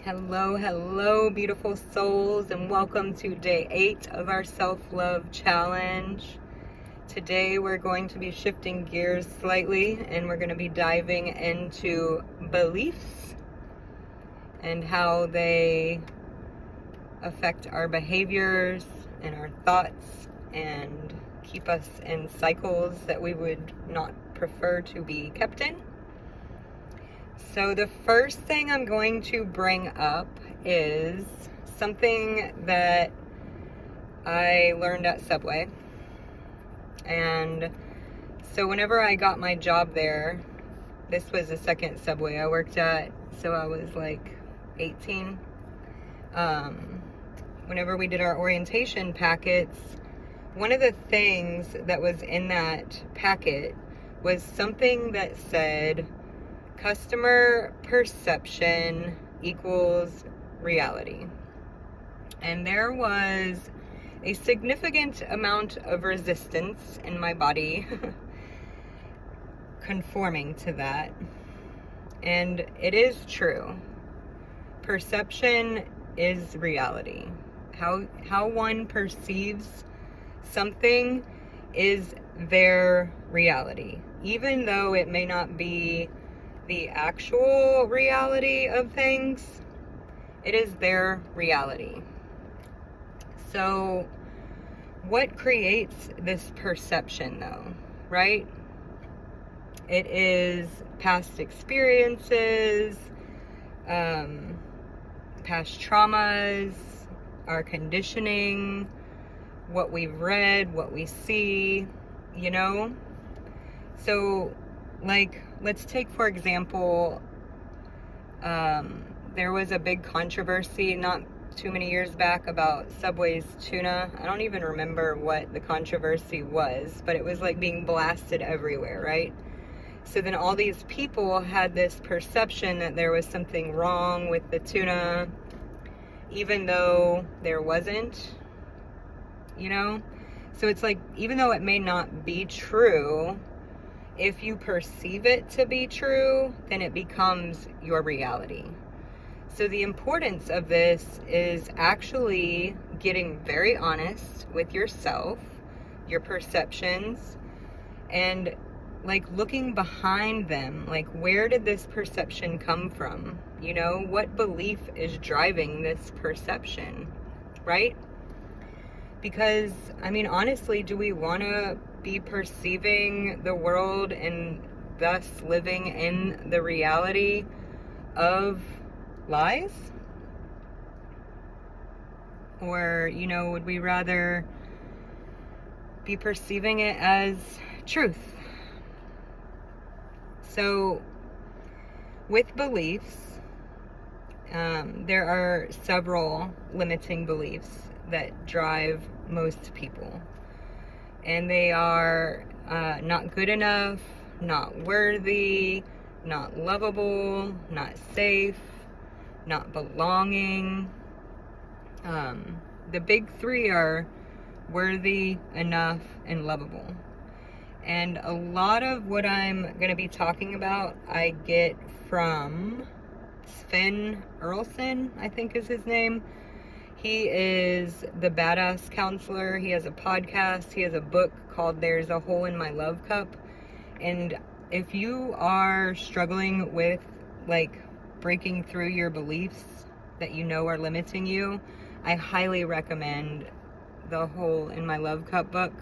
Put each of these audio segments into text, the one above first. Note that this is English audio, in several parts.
Hello, hello, beautiful souls, and welcome to day 8 of our self-love challenge. Today we're going to be shifting gears slightly, and we're going to be diving into beliefs and how they affect our behaviors and our thoughts and keep us in cycles that we would not prefer to be kept in. So the first thing I'm going to bring up is something that I learned at Subway. And so whenever I got my job there, this was the second Subway I worked at, so I was like 18. Whenever we did our orientation packets, one of the things that was in that packet was something that said, customer perception equals reality. And there was a significant amount of resistance in my body conforming to that. And it is true. Perception is reality. How one perceives something is their reality. Even though it may not be the actual reality of things, it is their reality. So what creates this perception though, right? It is past experiences, past traumas, our conditioning, what we've read, what we see, you know? So like, let's take, for example, there was a big controversy not too many years back about Subway's tuna. I don't even remember what the controversy was, but it was like being blasted everywhere, right? So then all these people had this perception that there was something wrong with the tuna, even though there wasn't, you know? So it's like, even though it may not be true, if you perceive it to be true, then it becomes your reality. So the importance of this is actually getting very honest with yourself, your perceptions, and like looking behind them. Like, where did this perception come from? You know, what belief is driving this perception, right? Because, I mean, honestly, do we want to be perceiving the world and thus living in the reality of lies? Or, you know, would we rather be perceiving it as truth? So, with beliefs, there are several limiting beliefs that drive most people. And they are not good enough, not worthy, not lovable, not safe, not belonging. The big three are worthy, enough, and lovable. And a lot of what I'm going to be talking about, I get from Sven Earlson, I think is his name. He is the Badass Counselor. He has a podcast. He has a book called There's a Hole in My Love Cup. And if you are struggling with like breaking through your beliefs that you know are limiting you, I highly recommend the Hole in My Love Cup book.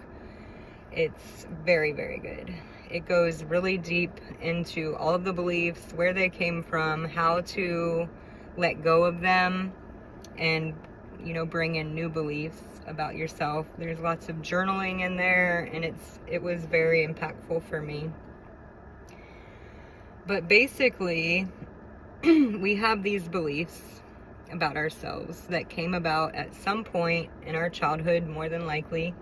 It's very, very good. It goes really deep into all of the beliefs, where they came from, how to let go of them, and you know, bring in new beliefs about yourself. There's lots of journaling in there, and it was very impactful for me. But basically, we have these beliefs about ourselves that came about at some point in our childhood, more than likely,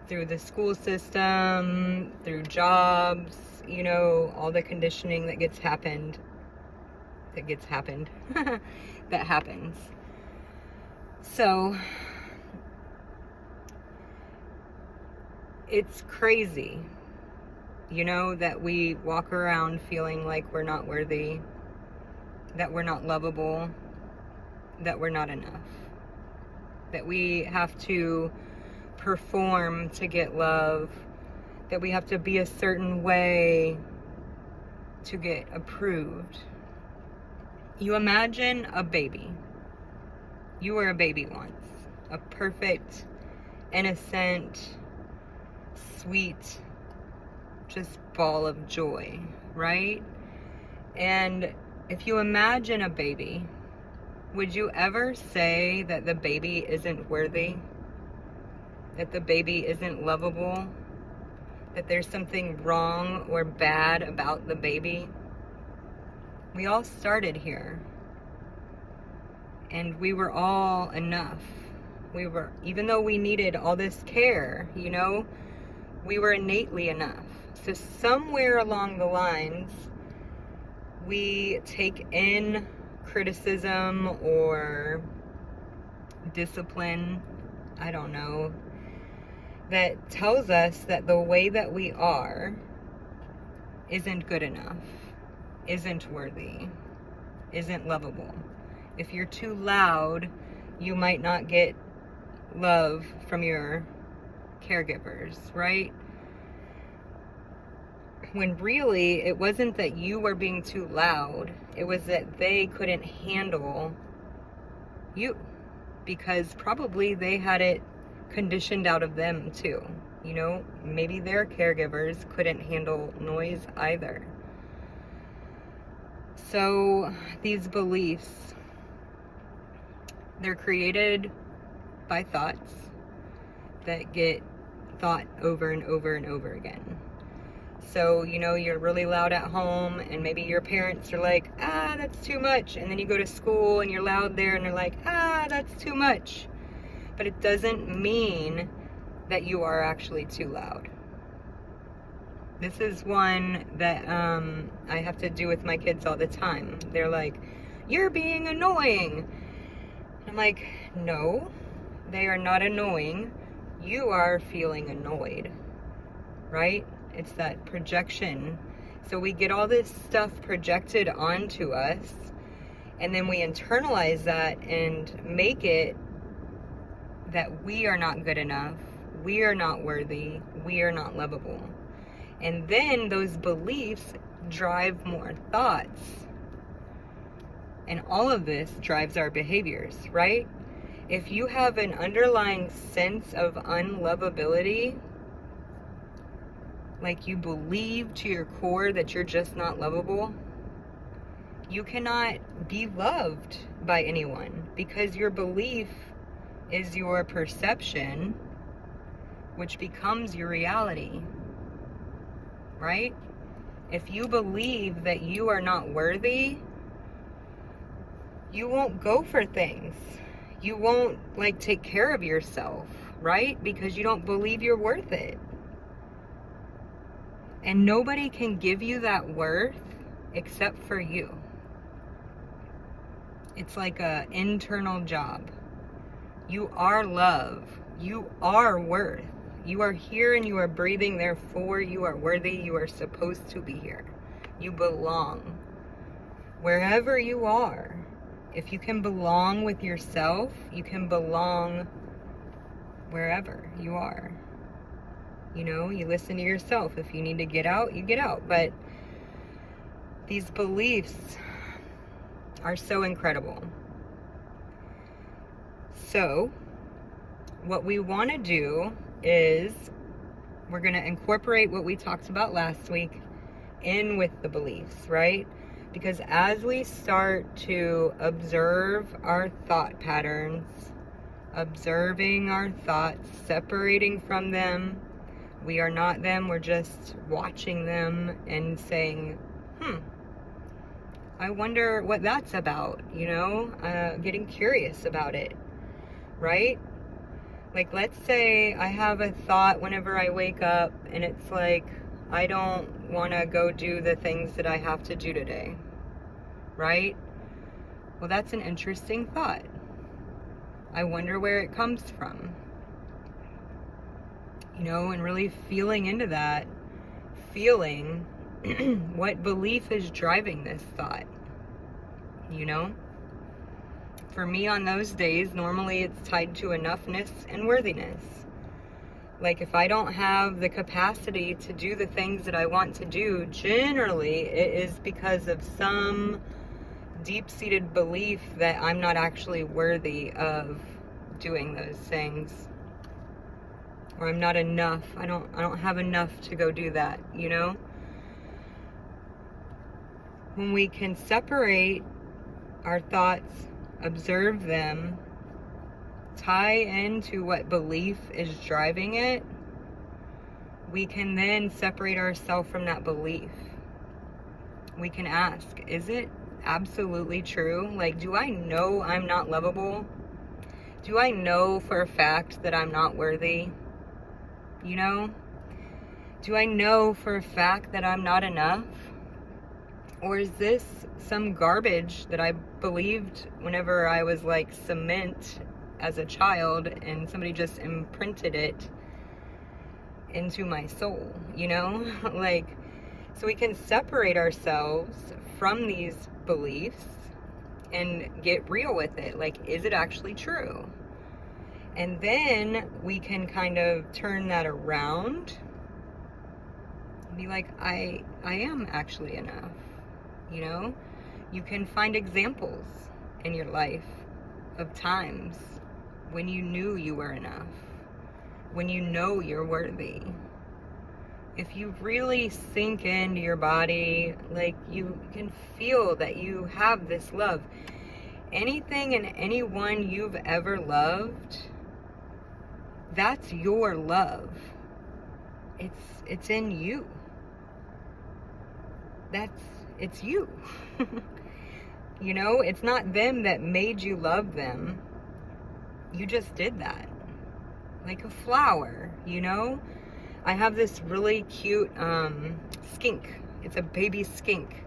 through the school system, through jobs, you know, all the conditioning that happens. So, it's crazy, you know, that we walk around feeling like we're not worthy, that we're not lovable, that we're not enough, that we have to perform to get love, that we have to be a certain way to get approved. You imagine a baby. You were a baby once, a perfect, innocent, sweet, just ball of joy, right? And if you imagine a baby, would you ever say that the baby isn't worthy? That the baby isn't lovable? That there's something wrong or bad about the baby? We all started here. And we were all enough. Even though we needed all this care, we were innately enough. So somewhere along the lines, we take in criticism or discipline, I don't know, that tells us that the way that we are isn't good enough, isn't worthy, isn't lovable. If you're too loud, you might not get love from your caregivers, right? When really, it wasn't that you were being too loud. It was that they couldn't handle you, because probably they had it conditioned out of them too. Maybe their caregivers couldn't handle noise either. So these beliefs, they're created by thoughts that get thought over and over and over again. So, you're really loud at home, and maybe your parents are like, that's too much. And then you go to school and you're loud there and they're like, that's too much. But it doesn't mean that you are actually too loud. This is one that I have to do with my kids all the time. They're like, you're being annoying. I'm like, no, they are not annoying. You are feeling annoyed, right? It's that projection. So we get all this stuff projected onto us, and then we internalize that and make it that we are not good enough, we are not worthy, we are not lovable. And then those beliefs drive more thoughts. And all of this drives our behaviors, right? If you have an underlying sense of unlovability, like you believe to your core that you're just not lovable, you cannot be loved by anyone, because your belief is your perception, which becomes your reality, right? If you believe that you are not worthy, you won't go for things. You won't take care of yourself, right? Because you don't believe you're worth it. And nobody can give you that worth except for you. It's like an internal job. You are love. You are worth. You are here and you are breathing, therefore you are worthy. You are supposed to be here. You belong. Wherever you are, if you can belong with yourself, you can belong wherever you are. You listen to yourself. If you need to get out, you get out. But these beliefs are so incredible. So, what we want to do is we're going to incorporate what we talked about last week in with the beliefs, right? Because as we start to observe our thought patterns, observing our thoughts, separating from them, we are not them, we're just watching them and saying, I wonder what that's about, getting curious about it, right? Let's say I have a thought whenever I wake up and it's like, I don't want to go do the things that I have to do today, right? Well, that's an interesting thought. I wonder where it comes from. And really feeling into that, feeling what belief is driving this thought, For me, on those days, normally it's tied to enoughness and worthiness. Like, if I don't have the capacity to do the things that I want to do, generally it is because of some deep-seated belief that I'm not actually worthy of doing those things, or I'm not enough. I don't have enough to go do that, you know? When we can separate our thoughts, observe them, tie into what belief is driving it, we can then separate ourselves from that belief. We can ask, is it absolutely true? Like, do I know I'm not lovable? Do I know for a fact that I'm not worthy? You know? Do I know for a fact that I'm not enough? Or is this some garbage that I believed whenever I was like cement as a child, and somebody just imprinted it into my soul, you know? Like, so we can separate ourselves from these beliefs and get real with it. Like, is it actually true? And then we can kind of turn that around and be like, I am actually enough, you know? You can find examples in your life of times when you knew you were enough, when you know you're worthy. If you really sink into your body, like, you can feel that you have this love. Anything and anyone you've ever loved, that's your love. It's in you. It's you. You know, it's not them that made you love them. You just did that. Like a flower, you know? I have this really cute skink. It's a baby skink.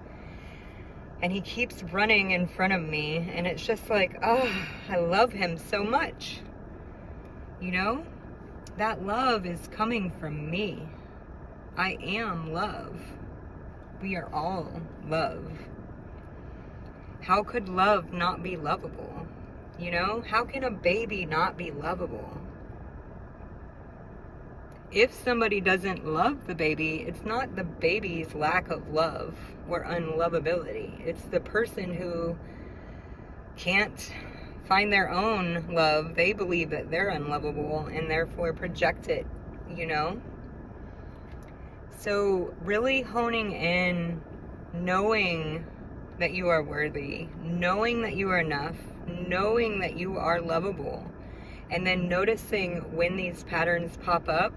And he keeps running in front of me. And it's just like, oh, I love him so much. You know? That love is coming from me. I am love. We are all love. How could love not be lovable? You know? How can a baby not be lovable? If somebody doesn't love the baby, it's not the baby's lack of love or unlovability. It's the person who can't find their own love. They believe that they're unlovable and therefore project it, you know? So really honing in, knowing that you are worthy, knowing that you are enough, knowing that you are lovable, and then noticing when these patterns pop up,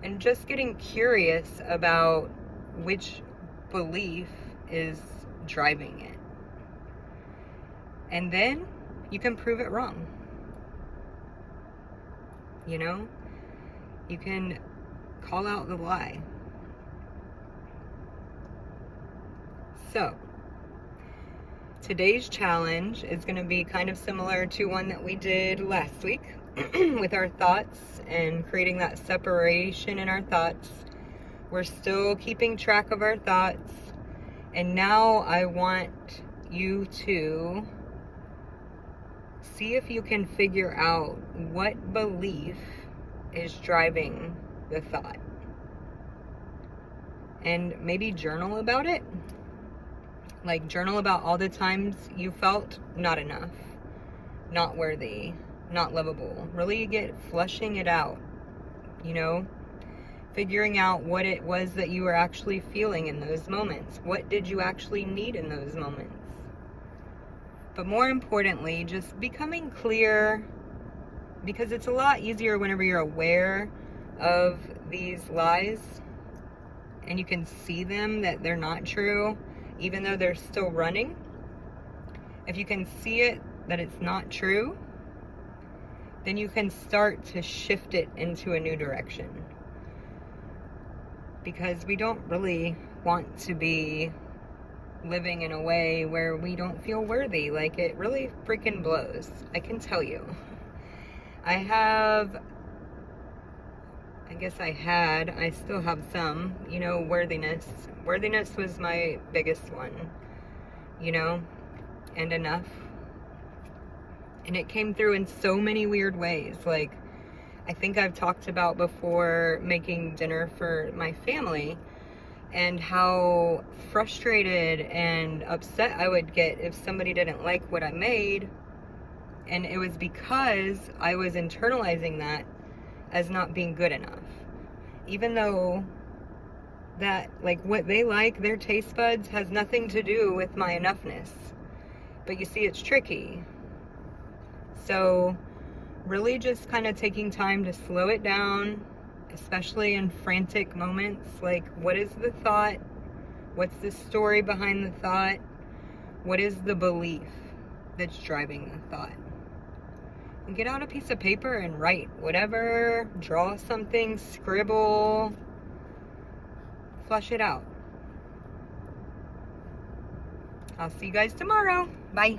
and just getting curious about which belief is driving it. And then you can prove it wrong. You know? You can call out the lie. So, today's challenge is going to be kind of similar to one that we did last week with our thoughts and creating that separation in our thoughts. We're still keeping track of our thoughts, and now I want you to see if you can figure out what belief is driving the thought, and maybe journal about it. Like, journal about all the times you felt not enough, not worthy, not lovable. Really get flushing it out, you know? Figuring out what it was that you were actually feeling in those moments. What did you actually need in those moments? But more importantly, just becoming clear, because it's a lot easier whenever you're aware of these lies and you can see them, that they're not true, even though they're still running. If you can see it, that it's not true, then you can start to shift it into a new direction. Because we don't really want to be living in a way where we don't feel worthy. Like, it really freaking blows. I can tell you. I still have some, you know, worthiness. Worthiness was my biggest one, you know, and enough. And it came through in so many weird ways. Like, I think I've talked about before making dinner for my family and how frustrated and upset I would get if somebody didn't like what I made. And it was because I was internalizing that as not being good enough. Even though that, like, what they like, their taste buds, has nothing to do with my enoughness. But you see, it's tricky. So really just kind of taking time to slow it down, especially in frantic moments. Like, what is the thought? What's the story behind the thought? What is the belief that's driving the thought? And get out a piece of paper and write whatever, draw something, scribble, flush it out. I'll see you guys tomorrow. Bye.